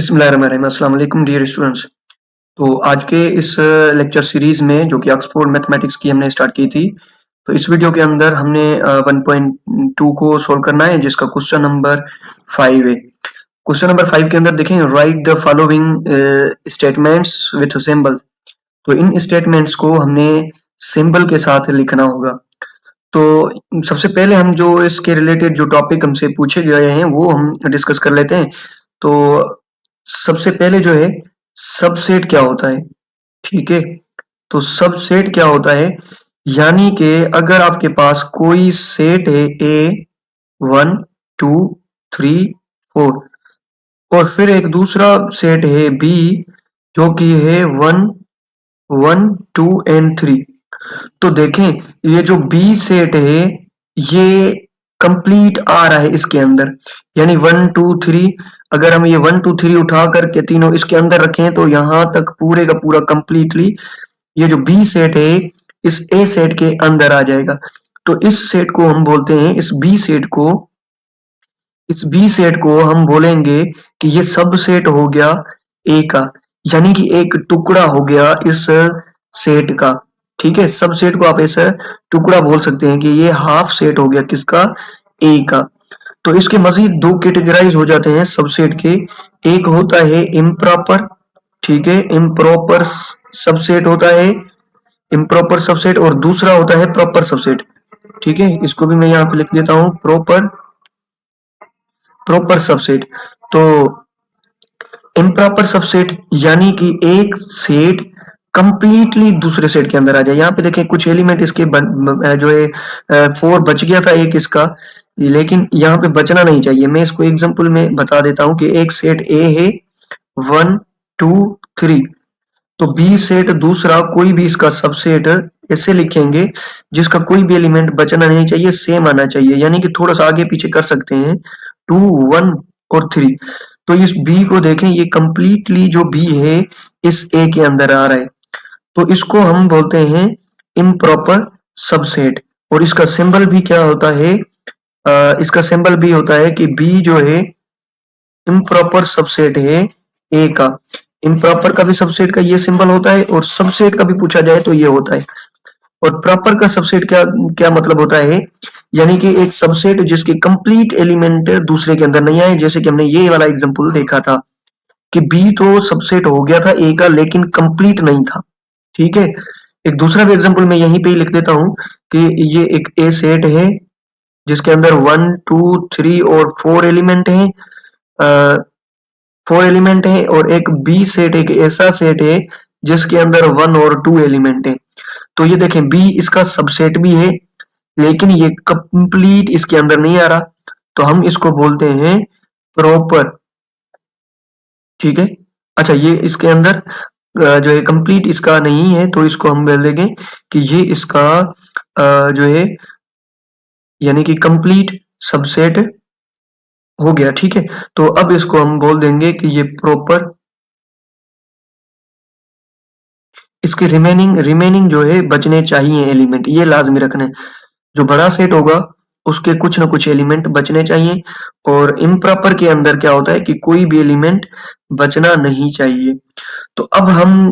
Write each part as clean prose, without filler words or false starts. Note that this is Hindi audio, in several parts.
बिस्मिल्लाहिर्रहमानिर्रहीम। अस्सलाम वालेकुम डियर स्टूडेंट्स। तो आज के इस लेक्चर सीरीज में जो कि ऑक्सफोर्ड मैथमेटिक्स की हमने स्टार्ट की थी, तो इस वीडियो के अंदर हमने 1.2 को सोल्व करना है, जिसका क्वेश्चन नंबर 5 है। क्वेश्चन नंबर 5 के अंदर देखें, right the following statements with symbol. तो इन स्टेटमेंट्स को हमने सिंबल के साथ लिखना होगा। तो सबसे पहले हम जो इसके रिलेटेड जो टॉपिक हमसे पूछे गए हैं वो हम डिस्कस कर लेते हैं। तो सबसे पहले जो है, सबसेट क्या होता है। ठीक है, तो सबसेट क्या होता है, यानी कि अगर आपके पास कोई सेट है ए 1 2 3 4 और फिर एक दूसरा सेट है बी जो कि है 1 1 2 एंड 3। तो देखें, ये जो बी सेट है ये कंप्लीट आ रहा है इसके अंदर, यानी 1 2 3। अगर हम ये 1 2 3 उठा करके तीनों इसके अंदर रखें तो यहां तक पूरे का पूरा कंप्लीटली ये जो बी सेट है इस ए सेट के अंदर आ जाएगा। तो इस सेट को हम बोलते हैं, इस बी सेट को हम बोलेंगे कि ये सब सेट हो गया ए का, यानी कि एक टुकड़ा हो गया इस सेट का। ठीक है, सब सेट को आप ऐसा टुकड़ा बोल सकते हैं कि ये हाफ सेट हो गया किसका, ए का। तो इसके मजीद दो कैटेगराइज हो जाते हैं सबसेट के। एक होता है इम्प्रॉपर, ठीक है, इम्प्रॉपर सबसेट होता है, इम्प्रॉपर सबसेट, और दूसरा होता है प्रॉपर सबसेट। ठीक है, इसको भी मैं यहाँ पे लिख देता हूं, प्रॉपर सबसेट। तो इम्प्रॉपर सबसेट यानी कि एक सेट कंप्लीटली दूसरे सेट के अंदर आ जाए। यहाँ पे देखें कुछ एलिमेंट इसके जो है 4 बच गया था एक इसका, लेकिन यहाँ पे बचना नहीं चाहिए। मैं इसको एग्जांपल में बता देता हूँ कि एक सेट ए है 1 2 3, तो बी सेट दूसरा कोई भी इसका सबसेट ऐसे लिखेंगे जिसका कोई भी एलिमेंट बचना नहीं चाहिए, सेम आना चाहिए, यानी कि थोड़ा सा आगे पीछे कर सकते हैं 2 1 और 3। तो इस बी को देखें, ये कंप्लीटली जो बी है इस ए के अंदर आ रहा है, तो इसको हम बोलते हैं इम्प्रॉपर सबसेट। और इसका सिंबल भी क्या होता है, इसका सिंबल भी होता है कि बी जो है इम्प्रॉपर सबसेट है ए का। इम्प्रॉपर का भी सबसेट का ये सिंबल होता है, और सबसेट का भी पूछा जाए तो ये होता है। और प्रॉपर का सबसेट क्या क्या मतलब होता है, यानी कि एक सबसेट जिसके कंप्लीट एलिमेंट दूसरे के अंदर नहीं आए। जैसे कि हमने ये वाला एग्जांपल देखा था कि बी तो सबसेट हो गया था ए का, लेकिन कंप्लीट नहीं था। ठीक है, एक दूसरा भी एग्जांपल मैं यहीं पे ही लिख देता हूं कि ये एक ए सेट है जिसके अंदर 1 2 3 और 4 एलिमेंट हैं, 4 एलिमेंट है, और एक बी सेट एक ऐसा सेट है जिसके अंदर 1 और 2 एलिमेंट है। तो ये देखें, बी इसका सबसेट भी है लेकिन ये कंप्लीट इसके अंदर नहीं आ रहा, तो हम इसको बोलते हैं प्रॉपर। ठीक है, अच्छा, ये इसके अंदर जो है कंप्लीट इसका नहीं है, तो इसको हम बोल देंगे कि ये इसका जो है यानी कि कंप्लीट सबसेट हो गया। ठीक है, तो अब इसको हम बोल देंगे कि ये प्रॉपर। इसके रिमेनिंग जो है बचने चाहिए एलिमेंट, ये लाजमी रखना है। जो बड़ा सेट होगा उसके कुछ ना कुछ एलिमेंट बचने चाहिए, और इम्प्रॉपर के अंदर क्या होता है कि कोई भी एलिमेंट बचना नहीं चाहिए। तो अब हम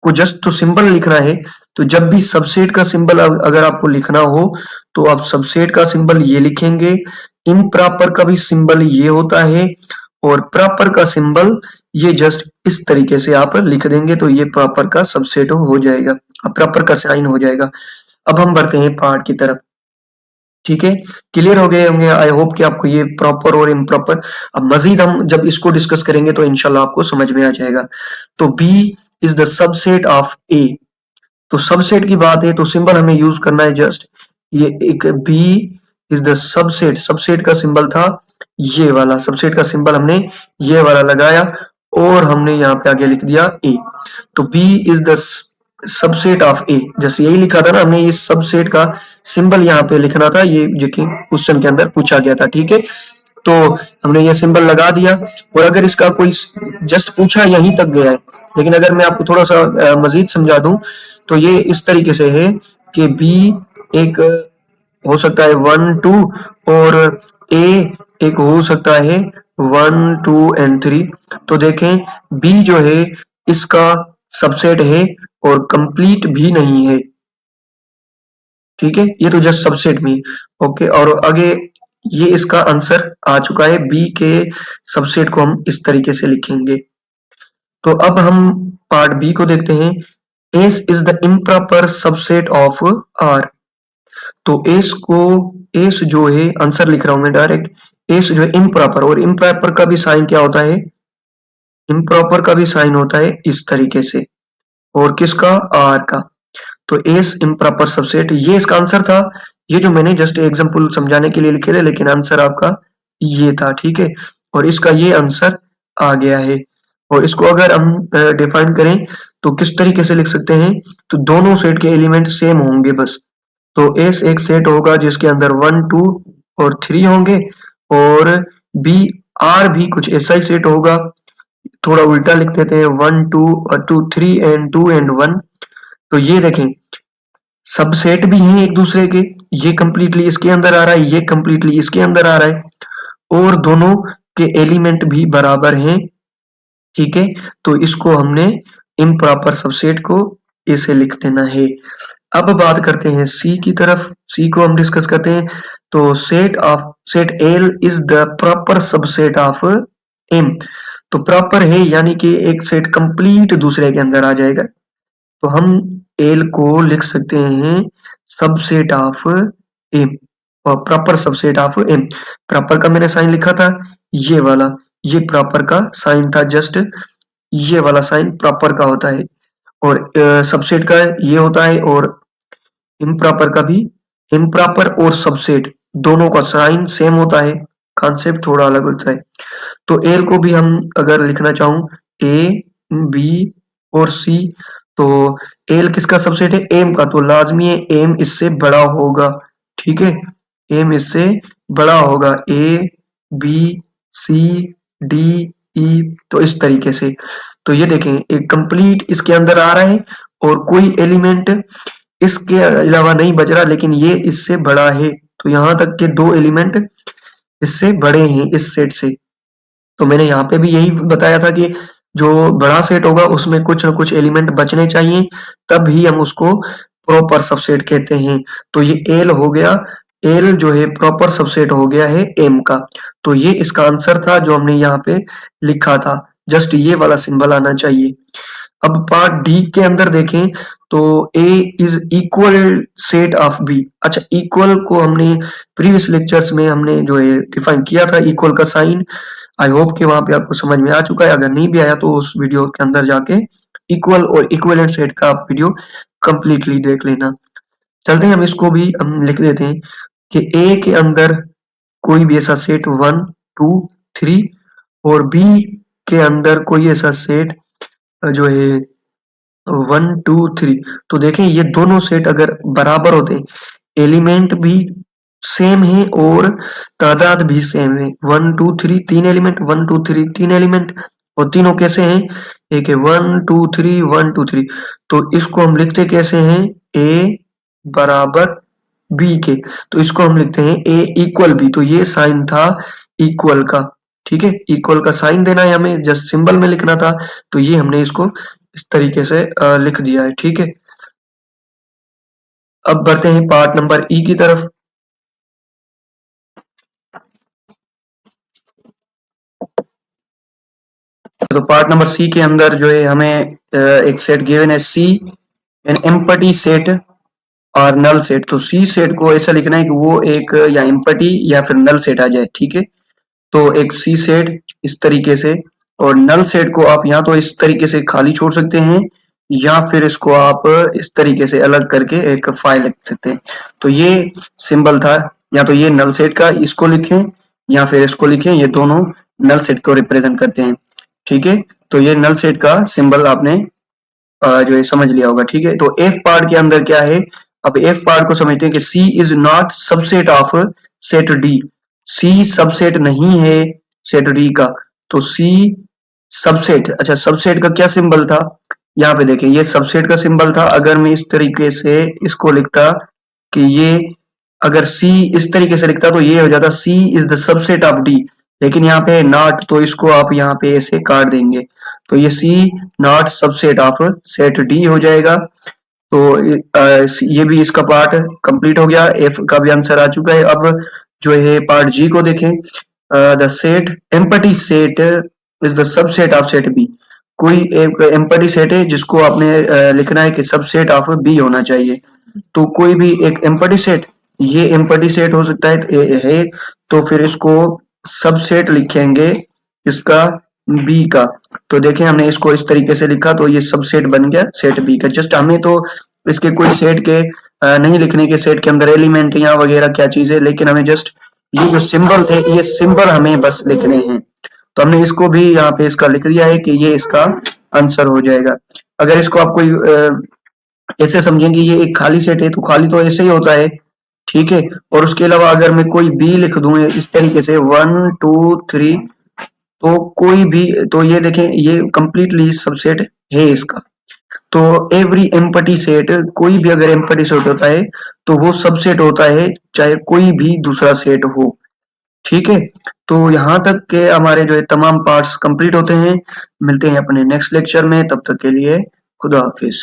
को जस्ट तो सिंबल लिखना है, तो जब भी सबसेट का सिंबल अगर आपको लिखना हो तो आप सबसेट का सिंबल ये लिखेंगे, इम्प्रॉपर का भी सिंबल ये होता है, और प्रॉपर का सिंबल ये जस्ट इस तरीके से आप लिख देंगे, तो ये प्रॉपर का सबसेट हो जाएगा, प्रॉपर का साइन हो जाएगा। अब हम बढ़ते हैं पार्ट की तरफ। ठीक है, क्लियर हो गए होंगे आई होप कि आपको ये प्रॉपर और इम्प्रॉपर। अब मजीद हम जब इसको डिस्कस करेंगे तो इंशाल्लाह आपको समझ में आ जाएगा। तो B is the subset of A. तो सबसेट की बात है तो सिंबल हमें यूज करना है जस्ट ये, एक B is the subset, subset का सिंबल था ये वाला, सबसेट का सिंबल हमने ये वाला लगाया, और हमने यहाँ पे आगे लिख दिया ए। तो B is the subset of A, जैसे यही लिखा था ना हमने, इस सबसेट का सिंबल यहाँ पे लिखना था, ये जो कि क्वेश्चन के अंदर पूछा गया था। ठीक है, तो हमने ये सिंबल लगा दिया, और अगर इसका कोई जस्ट पूछा यहीं तक गया है, लेकिन अगर मैं आपको थोड़ा सा मजीद समझा दूं तो ये इस तरीके से है कि बी एक हो सकता है 1 2, और ए एक हो सकता है 1 2 एंड 3। तो देखें बी जो है इसका सबसेट है और कंप्लीट भी नहीं है, ठीक है, ये तो जस्ट सबसेट में। ओके, और आगे ये इसका आंसर आ चुका है, बी के सबसेट को हम इस तरीके से लिखेंगे। तो अब हम पार्ट बी को देखते हैं। S is the improper subset of R. तो एस जो है, आंसर लिख रहा हूं मैं डायरेक्ट। एस जो है इम्प्रॉपर, और इम्प्रॉपर का भी साइन क्या होता है, इम्प्रॉपर का भी साइन होता है इस तरीके से, और किसका, आर का। तो एस इम्प्रॉपर सबसेट, ये इसका आंसर था। ये जो मैंने जस्ट एग्जांपल समझाने के लिए लिखे थे, लेकिन आंसर आपका ये था, ठीक है। और इसका ये आंसर आ गया है। और इसको अगर हम डिफाइन करें तो किस तरीके से लिख सकते हैं, तो दोनों सेट के एलिमेंट सेम होंगे बस। तो एस एक सेट होगा जिसके अंदर 1 2 और 3 होंगे, और बी आर भी कुछ ऐसा ही सेट होगा। थोड़ा उल्टा लिख देते हैं, 1 2 और 2 3 एंड 2 एंड 1। तो ये देखें सबसेट भी हैं एक दूसरे के, ये कंप्लीटली इसके अंदर आ रहा है, ये कंप्लीटली इसके अंदर आ रहा है, और दोनों के एलिमेंट भी बराबर हैं, ठीक है। तो इसको हमने इम्प्रॉपर सबसेट को इसे लिख देना है। अब बात करते हैं सी की तरफ, सी को हम डिस्कस करते हैं। तो set L is the proper subset of M. तो प्रॉपर है यानी कि एक सेट कंप्लीट दूसरे के अंदर आ जाएगा। तो हम एल को लिख सकते हैं सबसेट ऑफ एम, और proper subset of M. Proper का मैंने साइन लिखा था ये वाला, ये प्रॉपर का साइन था, जस्ट ये वाला साइन प्रॉपर का होता है, और सबसेट का ये होता है, और इम्प्रॉपर का भी। इम्प्रॉपर और सबसेट दोनों का साइन सेम होता है, कॉन्सेप्ट थोड़ा अलग होता है। तो एल को भी हम अगर लिखना चाहूं, ए बी और सी, तो एल किसका सबसेट है, एम का। तो लाजमी है एम इससे बड़ा होगा, ठीक है, एम इससे बड़ा होगा। A B C D E, तो इस तरीके से। तो ये देखें एक कंप्लीट इसके अंदर आ रहा है, और कोई एलिमेंट इसके अलावा नहीं बच रहा, लेकिन ये इससे बड़ा है। तो यहां तक के दो एलिमेंट इससे बड़े हैं इस सेट से। तो मैंने यहाँ पे भी यही बताया था कि जो बड़ा सेट होगा उसमें कुछ ना कुछ एलिमेंट बचने चाहिए, तब ही हम उसको प्रॉपर सबसेट कहते हैं। तो ये एल हो गया, एल जो है प्रॉपर सबसेट हो गया है एम का। तो ये इसका आंसर था जो हमने यहाँ पे लिखा था, जस्ट ये वाला सिंबल आना चाहिए। अब पार्ट डी के अंदर देखें तो A is equal set of B. अच्छा, इक्वल को हमने प्रीवियस लेक्चर्स में हमने जो है डिफाइन किया था, इक्वल का साइन। आई होप कि वहां पे आपको समझ में आ चुका है, अगर नहीं भी आया तो उस वीडियो के अंदर जाके इक्वल और इक्विवेलेंट सेट का आप वीडियो कंप्लीटली देख लेना। चलते हैं, हम इसको भी हम लिख देते हैं कि ए के अंदर कोई भी ऐसा सेट 1 2 3, और बी के अंदर कोई ऐसा सेट जो है 1 2 3। तो देखें ये दोनों सेट अगर बराबर होते, एलिमेंट भी सेम है और तादाद भी सेम है, 1 2 3 तीन एलिमेंट, 1 2 3 तीन एलिमेंट, और तीनों कैसे हैं, एक है 1 2 3 1 2 3। तो इसको हम लिखते कैसे हैं, ए बराबर बी के। तो इसको हम लिखते हैं ए इक्वल बी। तो ये साइन था इक्वल का, ठीक है, इक्वल का साइन देना है हमें, जस्ट सिंबल में लिखना था। तो ये हमने इसको इस तरीके से लिख दिया है, ठीक है। अब बढ़ते हैं पार्ट नंबर ई की तरफ। तो पार्ट नंबर सी के अंदर जो है हमें एक सेट गिवन है, सी एन एम्प्टी सेट और नल सेट। तो सी सेट को ऐसा लिखना है कि वो एक या एम्प्टी या फिर नल सेट आ जाए, ठीक है। तो एक सी सेट इस तरीके से, और नल सेट को आप या तो इस तरीके से खाली छोड़ सकते हैं, या फिर इसको आप इस तरीके से अलग करके एक फाइल लिख सकते हैं। तो ये सिंबल था, या तो ये नल सेट का इसको लिखें या फिर इसको लिखें, ये दोनों नल सेट को रिप्रेजेंट करते हैं, ठीक है। तो ये नल सेट का सिंबल आपने जो है समझ लिया होगा, ठीक है। तो एफ पार्ट के अंदर क्या है, अब एफ पार्ट को समझते हैं कि C is not subset of set D. C subset नहीं है सेट डी का। तो सी सबसेट, अच्छा सबसेट का क्या सिंबल था, यहाँ पे देखें ये सबसेट का सिंबल था। अगर मैं इस तरीके से इसको लिखता कि ये, अगर सी इस तरीके से लिखता तो ये हो जाता C is the subset of D, लेकिन यहाँ पे नॉट, तो इसको आप यहाँ पे ऐसे काट देंगे, तो ये C not subset of set D हो जाएगा। तो ये भी इसका पार्ट कंप्लीट हो गया, एफ का भी आंसर आ चुका है। अब जो है पार्ट जी को देखें। The set empty set is the subset of set B. कोई एक एम्पटी सेट है जिसको आपने लिखना है कि सबसेट ऑफ बी होना चाहिए। तो कोई भी एक एम्पटी सेट, ये एम्पटी सेट हो सकता है, तो फिर इसको सबसेट लिखेंगे इसका बी का। तो देखें हमने इसको इस तरीके से लिखा, तो ये सबसेट बन गया सेट बी का। जस्ट हमें तो इसके कोई सेट के नहीं लिखने के, सेट के अंदर एलिमेंट या वगैरह क्या चीज है, लेकिन हमें जस्ट ये जो सिंबल थे, ये सिंबल हमें बस लिखने हैं। तो हमने इसको भी यहाँ पे इसका लिख दिया है कि ये इसका आंसर हो जाएगा। अगर इसको आप कोई ऐसे समझेंगे ये एक खाली सेट है, तो खाली तो ऐसे ही होता है, ठीक है। और उसके अलावा अगर मैं कोई बी लिख दूं इस तरीके से 1 2 3, तो कोई भी, तो ये देखें ये कंप्लीटली सबसेट है इसका। तो एवरी एम्पटी सेट, कोई भी अगर एम्पटी सेट होता है तो वो सबसेट होता है, चाहे कोई भी दूसरा सेट हो, ठीक है। तो यहाँ तक के हमारे जो है तमाम पार्ट्स कंप्लीट होते हैं। मिलते हैं अपने नेक्स्ट लेक्चर में, तब तक के लिए खुदा हाफिज।